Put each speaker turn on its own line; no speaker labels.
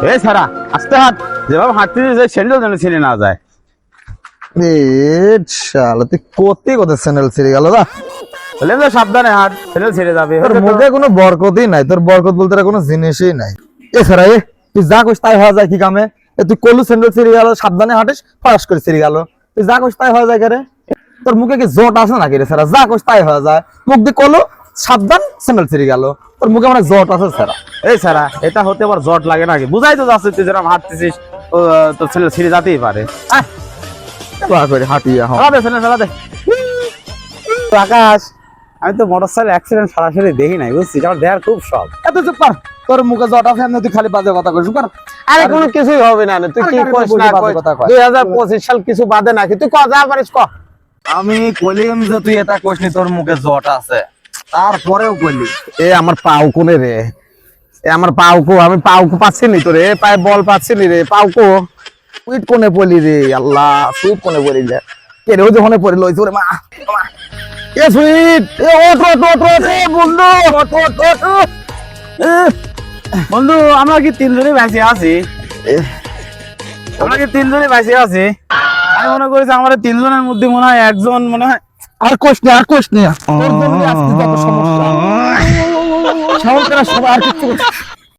এই সারা আস্তে হাত, যেভাবে হাঁটতে স্যান্ডেল যেন ছিঁড়ে না যায়।
শালা তুই কোথায় কোথায় স্যান্ডেল ছিঁড়ে গেল না?
বলে তো সাবধানে হাঁট, স্যান্ডেল ছিঁড়ে যাবে।
তোর মুখে কোনো বরকতই নাই, তোর বরকত বলতে কোনো জিনিসই নাই। এছাড়া তুই যা করিস তাই হওয়া যায় কি কামে? তুই কলু স্যান্ডেল ছিঁড়ে গেল, সাবধানে হাঁটিস, ফরাস করে ছিঁড়ে গেল। তুই যা করিস তাই হওয়া যায় কে? তোর মুখে কি জট আছে নাকি রে? স্যার যা করিস তাই হওয়া যায়, মুখ দিয়ে কলু সাবধান স্যান্ডেল ছিঁড়ে গেল। তোর মুখে মানে জট আছে স্যার?
এই সারা, এটা হতে আবার জট লাগে নাকি? বুঝাই তো যাচ্ছে তুই যেরকম হাঁটতেছিস তোর স্যান্ডেল ছিঁড়ে যেতেই পারে।
হাঁটিয়ে
আকাশ, আমি তো মোটরসাইকেল অ্যাক্সিডেন্ট সরাসরি দেখি নাই, বুঝছিস? আমার দেখার খুব শখ।
এত চুপ কর, তোর মুখে জট আছে এমনি তুই খালি বাজে কথা কইস। কর
আরে কোনো কিছুই হবে না, তুই কি কইস না কইস? 2025 সাল কিছু বাদে নাকি? তুই যা পারিস ক।
আমি কইলাম যে তুই এটা কইসনি তোর মুখে জট আছে, তারপরেও কইলি এ আমার পাও কোনে রে? এ আমার পাও কো, আমি পাও কো পাচ্ছি নি তোরে, পায়ে বল পাচ্ছি নি রে, পাও কো সুইট কোনে পড়লি রে? আল্লাহ, সুইট কোনে পড়লি রে? কে রে ওই যখন পড়ে লইছ রে? মা এ সুইট, এ ওঠ ওঠ ওঠ ওঠ এ বন্ধু, ওঠ ওঠ ওঠ।
বন্ধু, আমরা কি তিনজনই বেঁচে আছি? আমরা কি তিনজনই বেঁচে আছি? আমি মনে করেছি আমাদের তিনজনের মধ্যে মনে হয় একজন মনে হয়।
আর কোশ নে, আর কোশ নে, তোর জন্য আজকে যত সমস্যা। সাহস করে সব আর কিছু